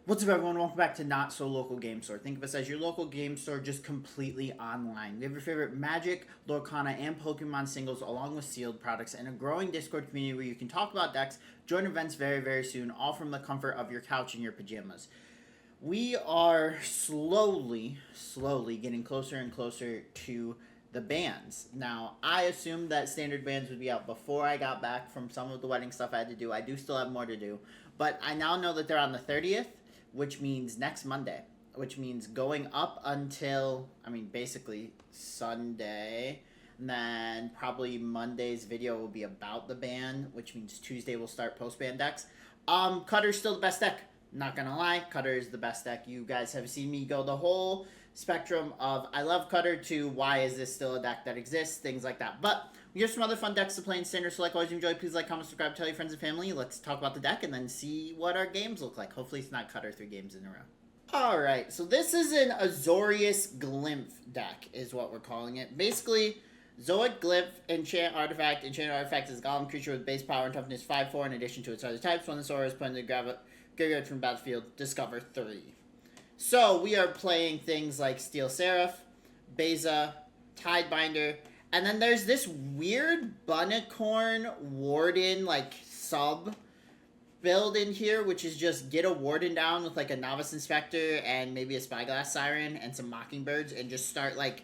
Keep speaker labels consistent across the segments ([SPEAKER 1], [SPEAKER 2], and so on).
[SPEAKER 1] What's up, everyone? Welcome back to Not So Local Game Store. Think of us as your local game store, just completely online. We have your favorite Magic, Lorcana, and Pokemon singles, along with sealed products, and a growing Discord community where you can talk about decks, join events very, very soon, all from the comfort of your couch and your pajamas. We are slowly getting closer and closer to the bans. Now, I assumed that standard bans would be out before I got back from some of the wedding stuff I had to do. I do still have more to do, but I now know that they're on the 30th, which means next Monday, which means going up until, basically Sunday. And then probably Monday's video will be about the ban, which means Tuesday we'll start post-ban decks. Cutter's still the best deck. Not gonna lie, Cutter is the best deck. You guys have seen me go the whole spectrum of I love Cutter to why is this still a deck that exists, things like that. But we have some other fun decks to play in Standard, so like always enjoy. Please like, comment, subscribe, tell your friends and family. Let's talk about the deck and then see what our games look like. Hopefully it's not Cutter 3 games in a row. Alright, so this is an Azorius Glymph deck is what we're calling it. Basically, Zoic Glyph, Enchant Artifact. Enchant Artifact is a golem creature with base power and toughness 5/4 in addition to its other types. When this aura is put into the graveyard from battlefield, discover 3. So we are playing things like Steel Seraph, Beza, Tidebinder, and then there's this weird Bunnicorn Warden like sub build in here, which is just get a Warden down with like a Novice Inspector and maybe a Spyglass Siren and some Mockingbirds and just start like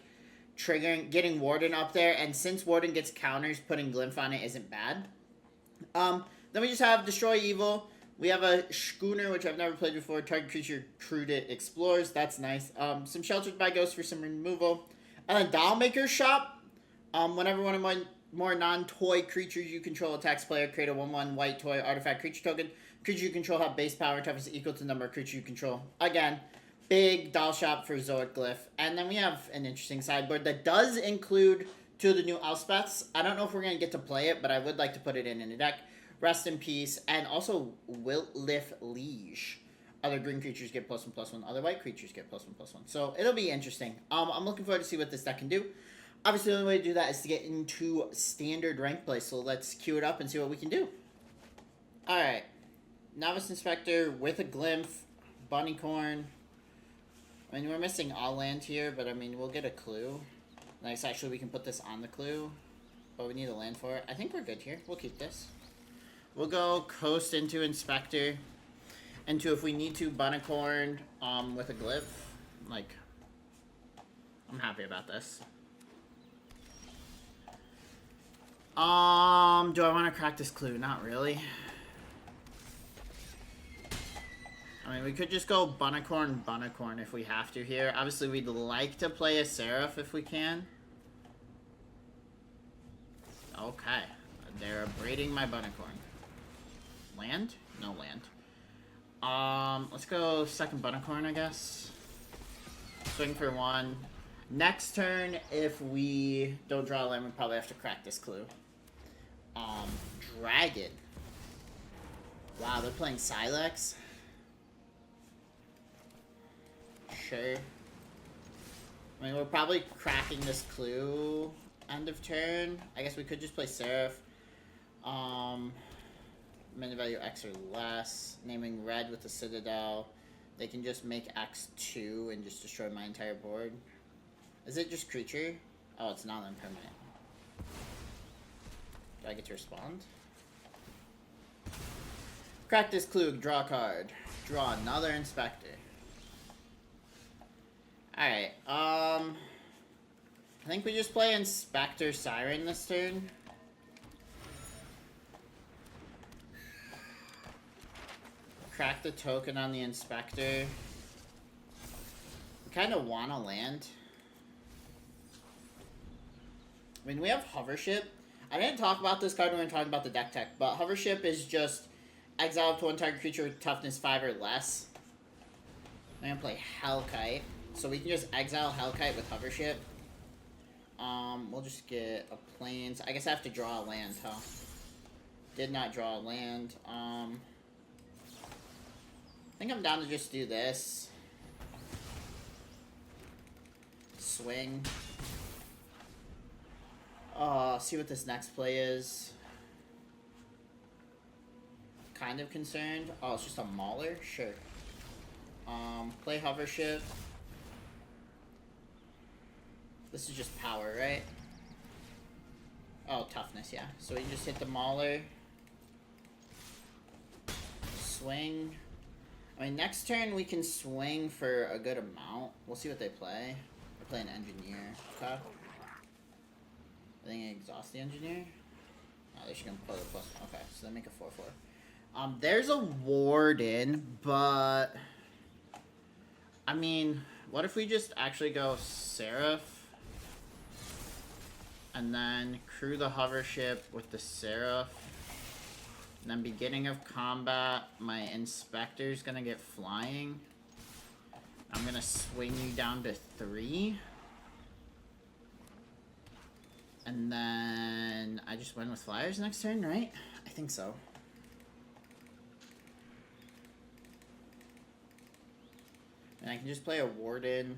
[SPEAKER 1] getting Warden up there. And since Warden gets counters, putting Glymph on it isn't bad. Then we just have Destroy Evil. We have a Schooner, which I've never played before. Target creature crewed it explores. That's nice. Some Sheltered by Ghost for some removal. And then Dollmaker's Shop. Whenever one of my more non-toy creatures you control attacks player, create a 1/1 white toy artifact creature token. Creature you control have base power and toughness equal to the number of creatures you control. Again, big doll shop for Zoic Glyph. And then we have an interesting sideboard that does include 2 of the new Elspeths. I don't know if we're going to get to play it, but I would like to put it in a deck. Rest in Peace, and also Wiltlif Liege. Other green creatures get +1/+1. Other white creatures get +1/+1. So it'll be interesting. I'm looking forward to see what this deck can do. Obviously, the only way to do that is to get into standard rank play. So let's queue it up and see what we can do. Alright. Novice Inspector with a Glymph. Bunnicorn. We're missing all land here, but we'll get a clue. Nice, actually, we can put this on the clue. But we need a land for it. I think we're good here. We'll keep this. We'll go Coast into Inspector. Into, if we need to, Bunnicorn with a Glyph. Like, I'm happy about this. Do I want to crack this clue? Not really. We could just go Bunnicorn if we have to here. Obviously, we'd like to play a Seraph if we can. Okay. They're braiding my Bunnicorn. Land? No land. Let's go second Bunnicorn, I guess. Swing for 1. Next turn, if we don't draw a land, we probably have to crack this clue. Dragon. Wow, they're playing Sylex. Sure. We're probably cracking this clue end of turn. I guess we could just play Seraph. Mana value X or less. Naming red with the Citadel. They can just make X2 and just destroy my entire board. Is it just creature? Oh, it's not impermanent. Do I get to respond? Crack this clue, draw a card. Draw another Inspector. Alright, I think we just play Inspector Siren this turn. Crack the token on the Inspector. We kind of want to land. We have Hovership. I didn't talk about this card when we were talking about the deck tech, but Hovership is just exile up to 1 target creature with toughness 5 or less. I'm going to play Hellkite. So we can just exile Hellkite with Hovership. We'll just get a Plains. I guess I have to draw a land, huh? Did not draw a land. I think I'm down to just do this. Swing. See what this next play is. Kind of concerned. Oh, it's just a Mauler? Sure. Play hover ship. This is just power, right? Oh, toughness, yeah. So we just hit the Mauler. Swing. I mean, next turn we can swing for a good amount. We'll see what they play. They play an engineer. Okay. I think I exhaust the engineer. Oh, they're just gonna play the plus. Okay, so they make a 4/4. There's a warden, but I mean, what if we just actually go Seraph and then crew the hover ship with the Seraph? And then beginning of combat, my Inspector's gonna get flying. I'm gonna swing you down to 3. And then I just win with flyers next turn, right? I think so. And I can just play a Warden.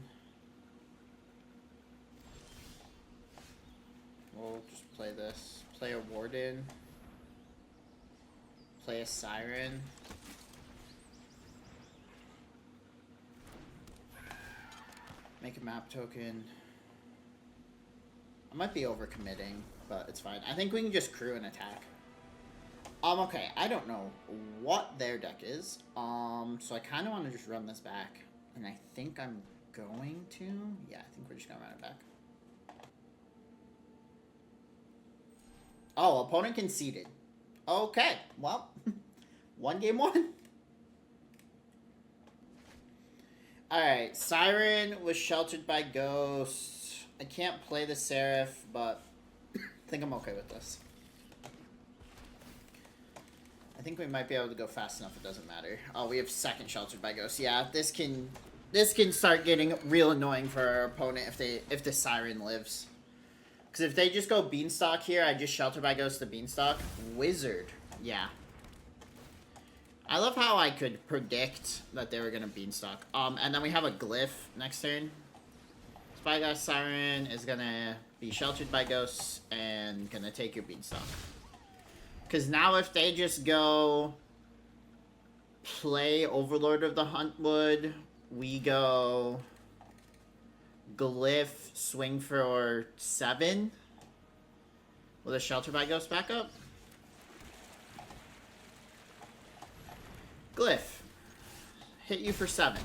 [SPEAKER 1] We'll just play this. Play a Warden. Play a Siren. Make a map token. I might be overcommitting, but it's fine. I think we can just crew and attack. Okay, I don't know what their deck is. So I kind of want to just run this back. And I think I'm going to. Yeah, I think we're just going to run it back. Oh, opponent conceded. Okay, well, 1 game 1. Alright, Siren was sheltered by Ghost. I can't play the Seraph, but I think I'm okay with this. I think we might be able to go fast enough, it doesn't matter. Oh, we have second sheltered by Ghost. Yeah, this can start getting real annoying for our opponent if the Siren lives. Because if they just go Beanstalk here, I just shelter by Ghost the Beanstalk. Wizard. Yeah. I love how I could predict that they were going to Beanstalk. And then we have a Glyph next turn. Spy Ghost Siren is going to be sheltered by Ghosts and going to take your Beanstalk. Because now if they just go play Overlord of the Huntwood, we go Glyph, swing for 7 with a shelter by Ghost backup. Glyph, hit you for 7.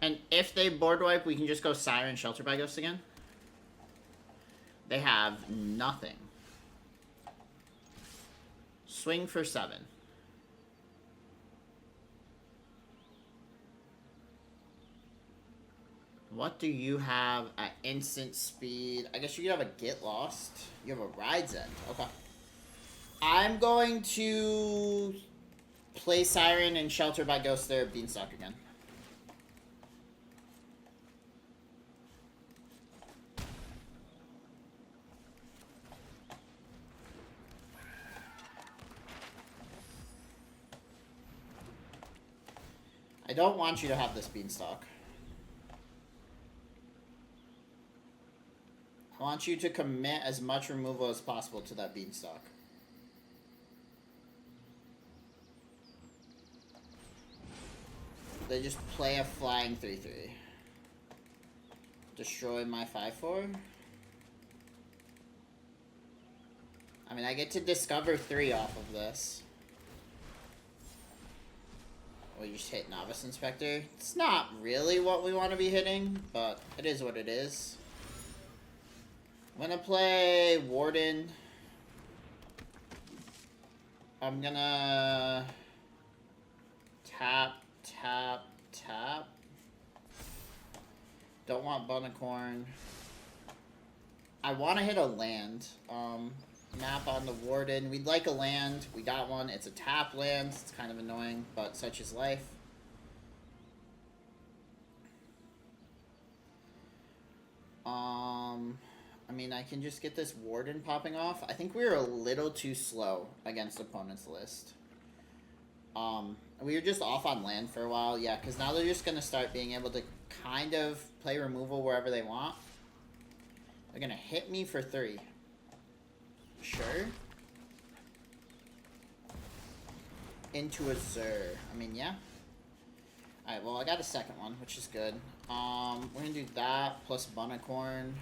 [SPEAKER 1] And if they board wipe, we can just go Siren, shelter by Ghost again. They have nothing. Swing for 7. What do you have at instant speed? I guess you could have a Get Lost. You have a Ride's End. Okay. I'm going to play Siren and shelter by Ghost there, Beanstalk again. I don't want you to have this Beanstalk. I want you to commit as much removal as possible to that Beanstalk. They just play a flying 3/3. Destroy my 5/4. I mean, I get to discover 3 off of this. We just hit Novice Inspector. It's not really what we want to be hitting, but it is what it is. I'm gonna play Warden. I'm gonna tap, tap, tap. Don't want Bunicorn. I want to hit a land. Map on the Warden. We'd like a land. We got one. It's a tap land. It's kind of annoying, but such is life. I mean, I can just get this Warden popping off. I think we were a little too slow against opponent's list. We were just off on land for a while. Yeah, because now they're just going to start being able to kind of play removal wherever they want. They're going to hit me for 3. Sure. Into a Zur. I mean, yeah. Alright, well, I got a second one, which is good. We're gonna do that plus Bunnicorn.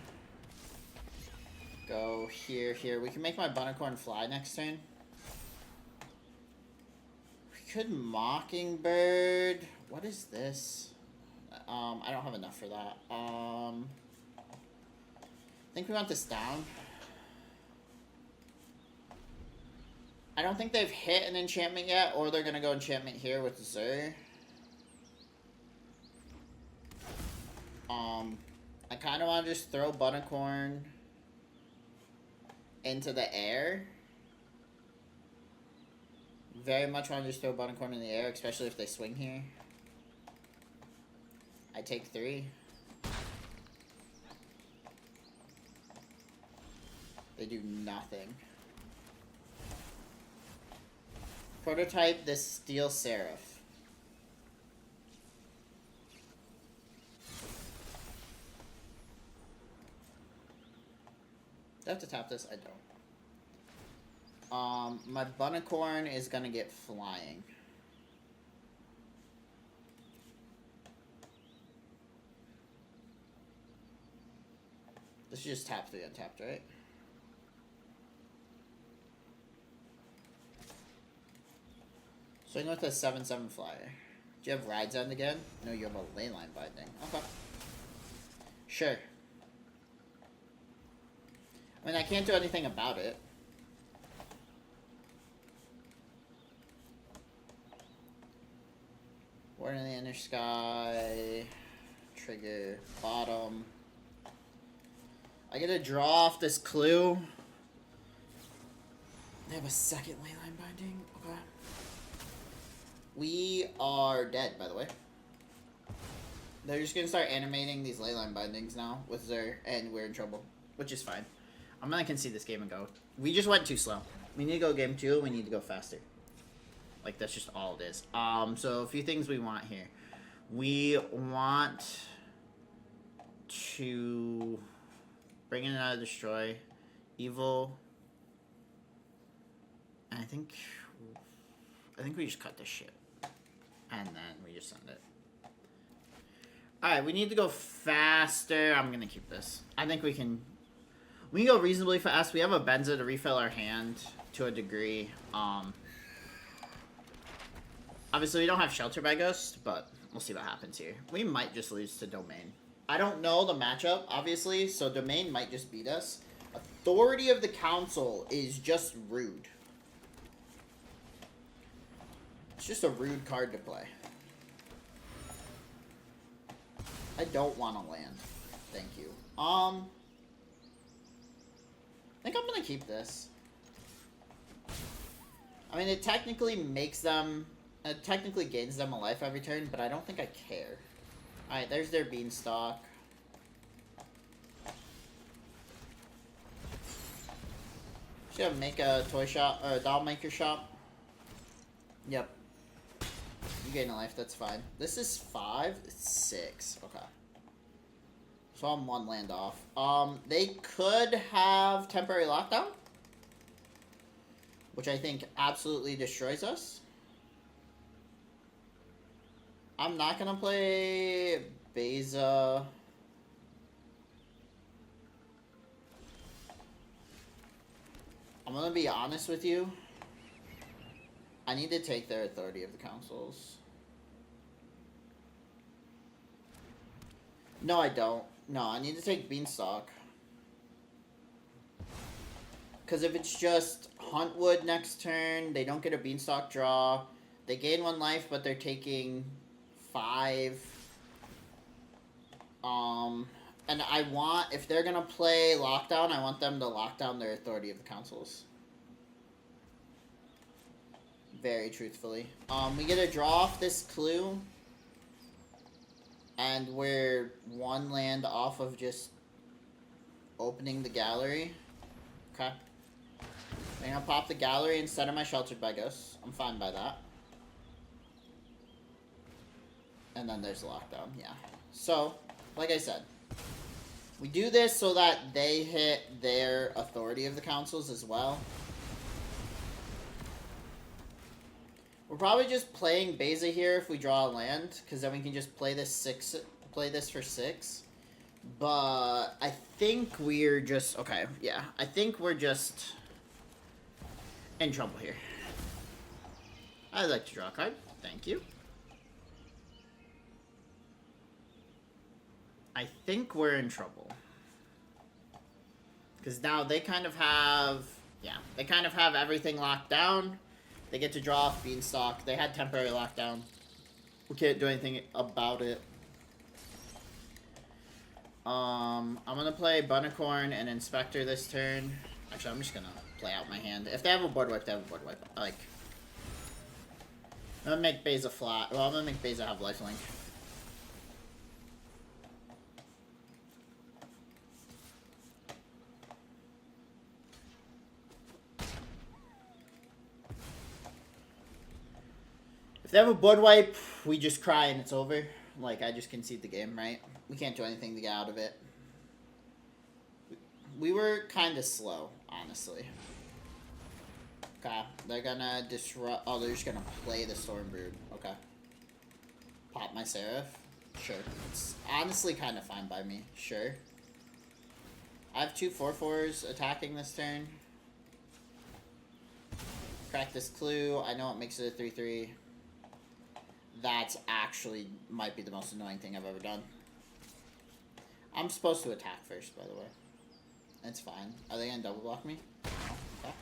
[SPEAKER 1] Go here, here. We can make my Bunnicorn fly next turn. We could Mockingbird. What is this? I don't have enough for that. I think we want this down. I don't think they've hit an enchantment yet, or they're gonna go enchantment here with Zur. I kind of want to just throw Bunnicorn into the air. Very much want to just throw Bunnicorn in the air, especially if they swing here. I take 3. They do nothing. Prototype this Steel Seraph. Do I have to tap this? I don't. My Bunnicorn is gonna get flying. This is just tap 3 untapped, right? Swing with a 7/7 flyer. Do you have Rides End again? No, you have a Leyline Binding. Okay. Sure. I mean, I can't do anything about it. Ward in the Inner Sky. Trigger. Bottom. I get to draw off this clue. They have a second Leyline Binding. Okay. We are dead, by the way. They're just gonna start animating these Leyline Bindings now with Zur, and we're in trouble. Which is fine. I'm gonna concede this game and go. We just went too slow. We need to go game 2, we need to go faster. Like, that's just all it is. So a few things we want here. We want to bring in another Destroy. Evil. And I think we just cut this shit. And then we just send it. Alright, we need to go faster. I'm gonna keep this. I think we can go reasonably fast. We have a Benza to refill our hand to a degree. Obviously we don't have Shelter by Ghost, but we'll see what happens here. We might just lose to Domain. I don't know the matchup, obviously, so Domain might just beat us. Authority of the Council is just rude. It's just a rude card to play. I don't want to land. Thank you. I think I'm gonna keep this. I mean, it technically makes them... It technically gains them a life every turn, but I don't think I care. Alright, there's their Beanstalk. Should make a toy shop, or a doll maker shop. Yep. You gain a life, that's fine. This is 5, it's 6. Okay. So I'm 1 land off. They could have temporary lockdown, which I think absolutely destroys us. I'm not gonna play Beza. I'm gonna be honest with you. I need to take their Authority of the Councils. No, I don't. No, I need to take Beanstalk. Because if it's just Huntwood next turn, they don't get a Beanstalk draw. They gain 1 life, but they're taking 5. And I want, if they're going to play Lockdown, I want them to lock down their Authority of the Councils. Very truthfully. We get to draw off this clue. And we're 1 land off of just opening the gallery. Okay. I'm going to pop the gallery instead of my Sheltered by Ghosts. I'm fine by that. And then there's lockdown, yeah. So, like I said, we do this so that they hit their Authority of the Councils as well. We're probably just playing Beza here if we draw a land, because then we can just play this for 6. But I think we're just okay. Yeah, I think we're just in trouble here. I'd like to draw a card. Thank you. I think we're in trouble. Because now they kind of have... Yeah, they kind of have everything locked down. They get to draw off Beanstalk. They had temporary lockdown. We can't do anything about it. I'm going to play Bunicorn and Inspector this turn. Actually, I'm just going to play out my hand. If they have a board wipe, they have a board wipe. Like... I'm going to make Beza flat. Well, I'm going to make Beza have lifelink. If they have a board wipe, we just cry and it's over. Like, I just concede the game, right? We can't do anything to get out of it. We were kind of slow, honestly. Okay, they're gonna disrupt... Oh, they're just gonna play the Stormbrood. Okay. Pop my Seraph. Sure. It's honestly kind of fine by me. Sure. I have 2 4/4s attacking this turn. Crack this Clue. I know it makes it a 3/3. That's actually might be the most annoying thing I've ever done. I'm supposed to attack first, by the way. It's fine. Are they gonna double block me? Okay.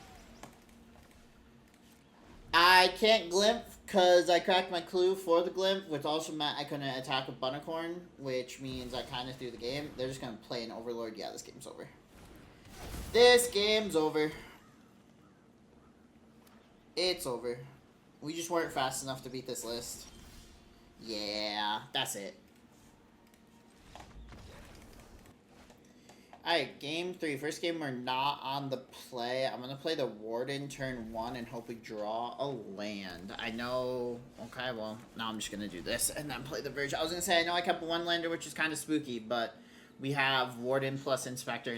[SPEAKER 1] I can't Glimp because I cracked my Clue for the Glimp, which also meant I couldn't attack with Bunicorn, which means I kind of threw the game. They're just gonna play an Overlord. Yeah, this game's over. This game's over. It's over. We just weren't fast enough to beat this list. Yeah, that's it. Alright, game 3. First game, we're not on the play. I'm going to play the Warden turn 1 and hope we draw a land. I know... Okay, well, now I'm just going to do this and then play the Verge. I was going to say, I know I kept one lander, which is kind of spooky, but we have Warden plus Inspector,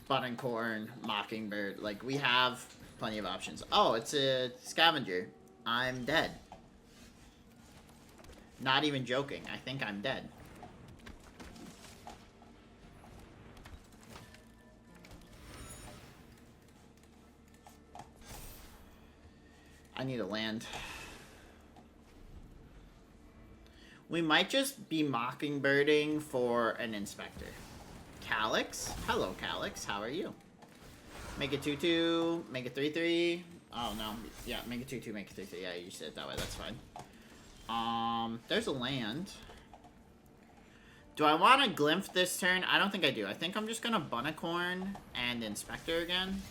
[SPEAKER 1] Bunicorn, Mockingbird. Like, we have plenty of options. Oh, it's a Scavenger. I'm dead. Not even joking. I think I'm dead. I need a land. We might just be Mockingbirding for an Inspector. Calyx? Hello, Calyx. How are you? Make it 2/2. Make it 3/3. Oh, no. Yeah, make it 2/2. Make it 3/3. Yeah, you said it that way. That's fine. There's a land. Do I want to Glymph this turn? I don't think I do. I think I'm just going to Bunicorn and Inspector again.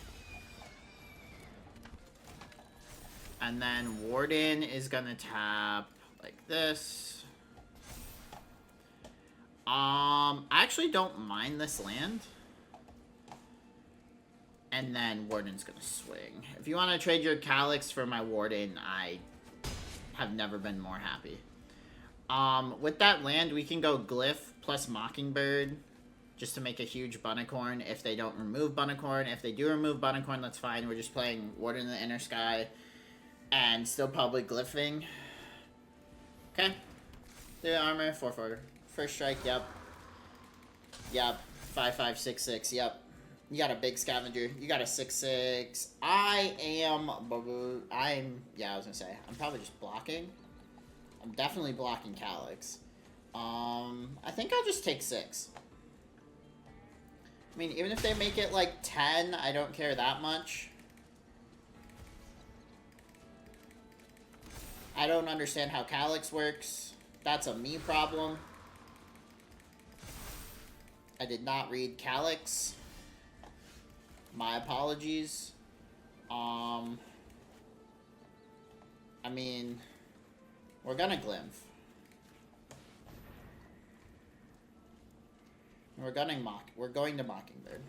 [SPEAKER 1] And then Warden is going to tap like this. I actually don't mind this land. And then Warden's going to swing. If you want to trade your Calyx for my Warden, I have never been more happy. With that land, we can go Glyph plus Mockingbird just to make a huge Bunicorn if they don't remove Bunicorn. If they do remove Bunicorn, that's fine. We're just playing Warden in the Inner Sky and still probably Glyphing. Okay. The armor, 4/4. First strike, yep. Yep. 5/5, 6/6, yep. You got a big Scavenger. You got a 6/6. Yeah, I was gonna say. I'm probably just blocking. I'm definitely blocking Calyx. I think I'll just take 6. I mean, even if they make it like 10, I don't care that much. I don't understand how Calyx works. That's a me problem. I did not read Calyx. My apologies. I mean, we're gonna Glymph. We're going to Mockingbird.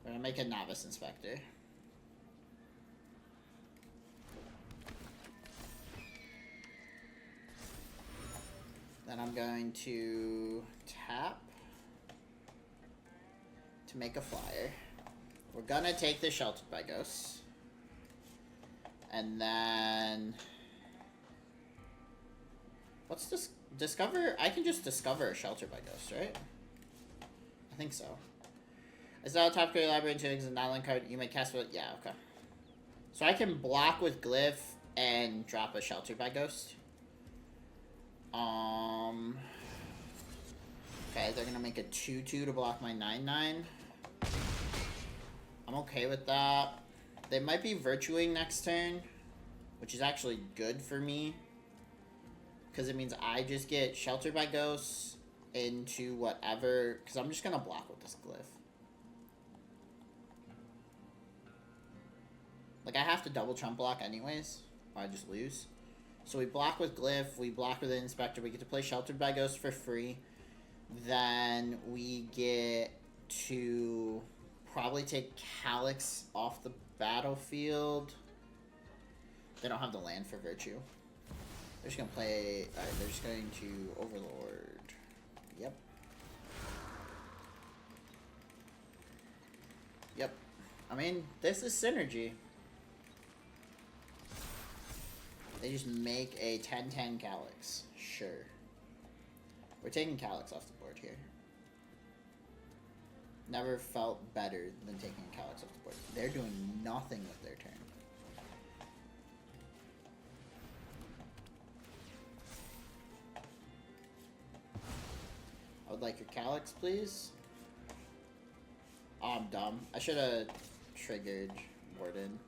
[SPEAKER 1] We're gonna make a Novice Inspector. Then I'm going to tap to make a flyer. We're gonna take the Sheltered by Ghosts. And then... What's this? Discover? I can just discover a Sheltered by Ghosts, right? I think so. Is that a top grade library and is a non-land card you may cast with? Yeah, okay. So I can block with Glyph and drop a Sheltered by Ghost. Okay, they're gonna make a 2/2 to block my 9/9. I'm okay with that. They might be Virtuing next turn, which is actually good for me. Because it means I just get Sheltered by Ghosts into whatever... Because I'm just gonna block with this Glyph. Like, I have to double trump block anyways, or I just lose. So we block with Glyph, we block with the Inspector, we get to play Sheltered by Ghost for free. Then we get to probably take Calyx off the battlefield. They don't have the land for Virtue. They're just going to play... Alright, they're just going to Overlord. Yep. Yep. I mean, this is synergy. They just make a 10/10 Calyx. Sure. We're taking Calyx off the board here. Never felt better than taking Calyx off the board. They're doing nothing with their turn. I would like your Calyx, please. Oh, I'm dumb. I should have triggered Warden.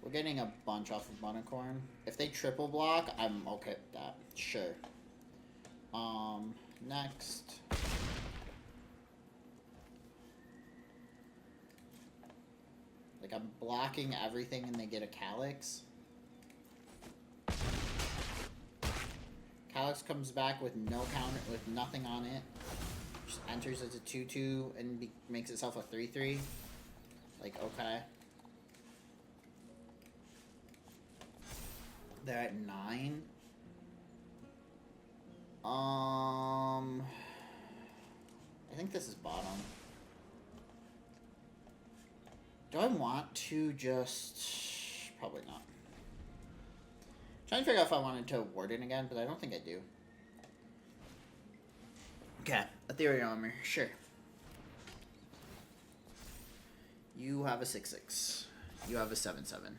[SPEAKER 1] We're getting a bunch off of Unicorn. If they triple block, I'm okay with that. Sure. Next. Like, I'm blocking everything and they get a Calyx. Calyx comes back with no counter, with nothing on it. Just enters as a 2/2 and makes itself a 3/3. Like, okay. They're at 9. I think this is bottom. Do I want to just... Probably not. Trying to figure out if I wanted to Warden again, but I don't think I do. Okay, Ethereal Armor, sure. You have a 6/6. You have a 7/7.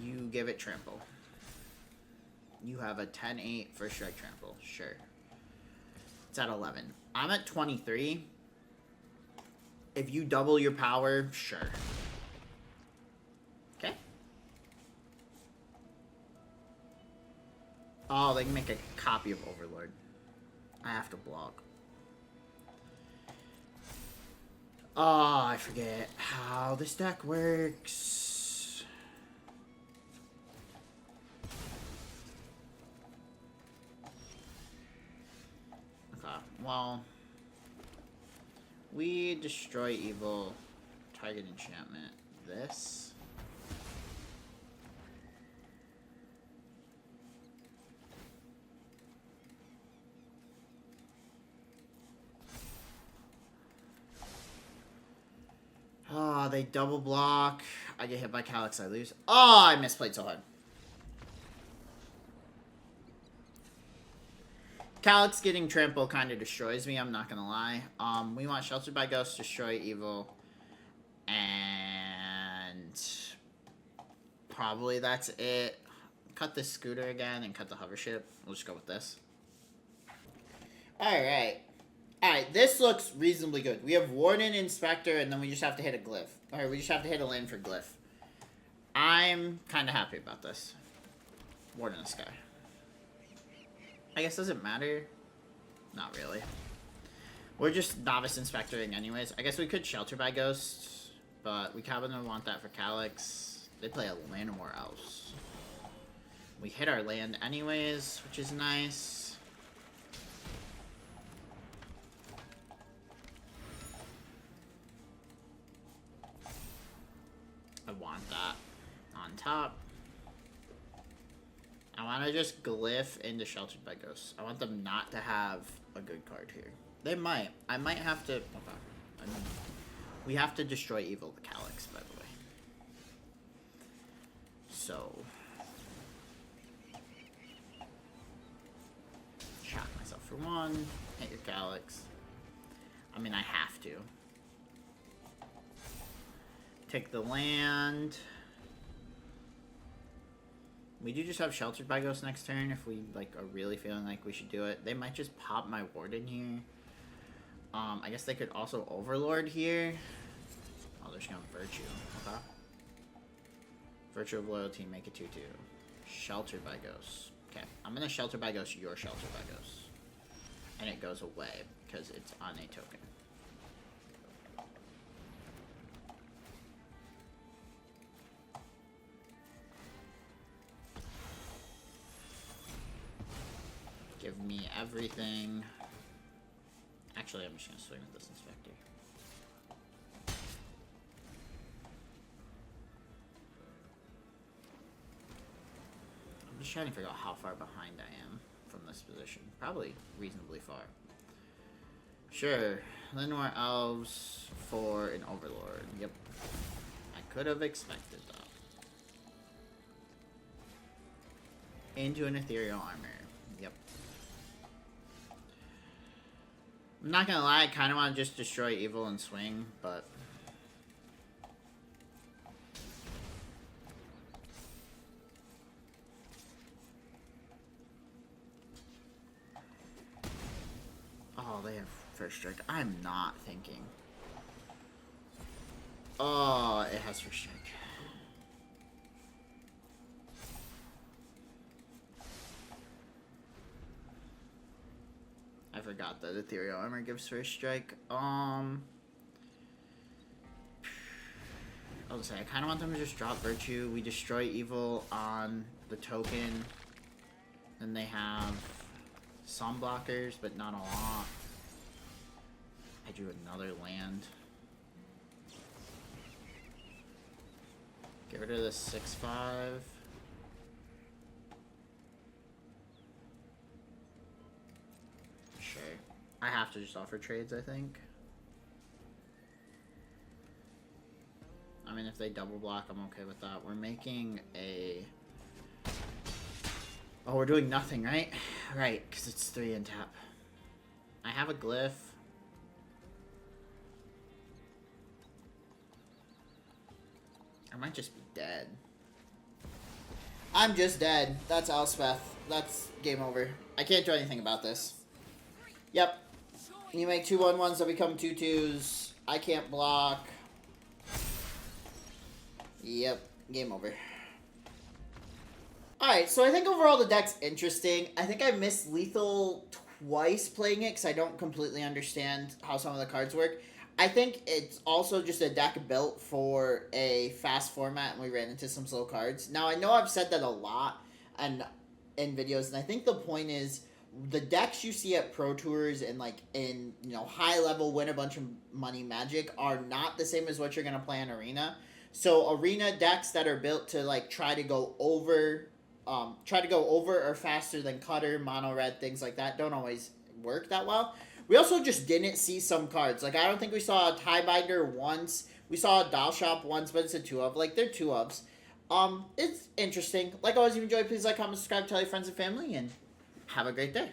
[SPEAKER 1] You give it trample. You have a 10/8 first strike trample. Sure. It's at 11. I'm at 23. If you double your power, sure. Okay. Oh, they can make a copy of Overlord. I have to block. Oh, I forget how this deck works. Well, we destroy evil, target enchantment, this. Oh, they double block. I get hit by Calyx, I lose. Oh, I misplayed so hard. Calyx getting trample kind of destroys me, I'm not gonna lie. We want Sheltered by Ghost, destroy evil, and probably that's it. Cut the Scooter again and cut the hover ship. We'll just go with this. Alright. Alright, this looks reasonably good. We have Warden, Inspector, and then we just have to hit a Glyph. Alright, we just have to hit a land for Glyph. I'm kind of happy about this. Warden the Sky. I guess, does it matter? Not really. We're just Novice Inspectoring anyways. I guess we could Shelter by Ghost, but we kind of want that for Calyx. They play a land or more else. We hit our land anyways, which is nice. I want that on top. I want to just glyph into Sheltered by Ghosts. I want them not to have a good card here. They might. I might have to... Okay. I mean, we have to destroy Evil the Calyx, by the way. So... shock myself for one. Hit your Calyx. I mean, I have to. Take the land... We do just have Sheltered by Ghosts next turn if we like are really feeling like we should do it. They might just pop my Warden here. I guess they could also Overlord here. Oh, they're just going Virtue. Okay. Virtue of Loyalty, make it 2/2. Sheltered by Ghosts. Okay, I'm gonna Shelter by Ghosts, you're Sheltered by Ghosts. And it goes away because it's on a token. Give me everything. Actually, I'm just gonna swing with this Inspector. I'm just trying to figure out how far behind I am from this position. Probably reasonably far. Sure. Llanowar Elves for an Overlord. Yep. I could have expected that. Into an Ethereal Armor. Yep. I'm not gonna lie, I kind of want to just destroy Evil and swing, but... oh, they have First Strike. I'm not thinking. Oh, it has First Strike. I forgot that Ethereal Armor gives First Strike. I'll say, I kind of want them to just drop Virtue. We destroy Evil on the token. Then they have some blockers, but not a lot. I drew another land. Get rid of the 6/5. Sure. I have to just offer trades, I think. I mean, if they double block, I'm okay with that. We're making a... oh, we're doing nothing, right? Right, because it's 3 in tap. I have a glyph. I might just be dead. I'm just dead. That's Elspeth. That's game over. I can't do anything about this. Yep. You make 2/1/1s that become 2/2s. I can't block. Yep. Game over. Alright, so I think overall the deck's interesting. I think I missed Lethal twice playing it because I don't completely understand how some of the cards work. I think it's also just a deck built for a fast format, and we ran into some slow cards. Now, I know I've said that a lot in videos, and I think the point is the decks you see at Pro Tours and like in high level win a bunch of money Magic are not the same as what you're gonna play in Arena. So Arena decks that are built to like try to go over or faster than Cutter, Mono Red, things like that don't always work that well. We also just didn't see some cards. Like, I don't think we saw a Tiebinder once. We saw a Doll Shop once, but it's a 2-of. Like, they're 2-ofs. It's interesting. Like always, if you enjoy, please like, comment, subscribe, tell your friends and family, and have a great day.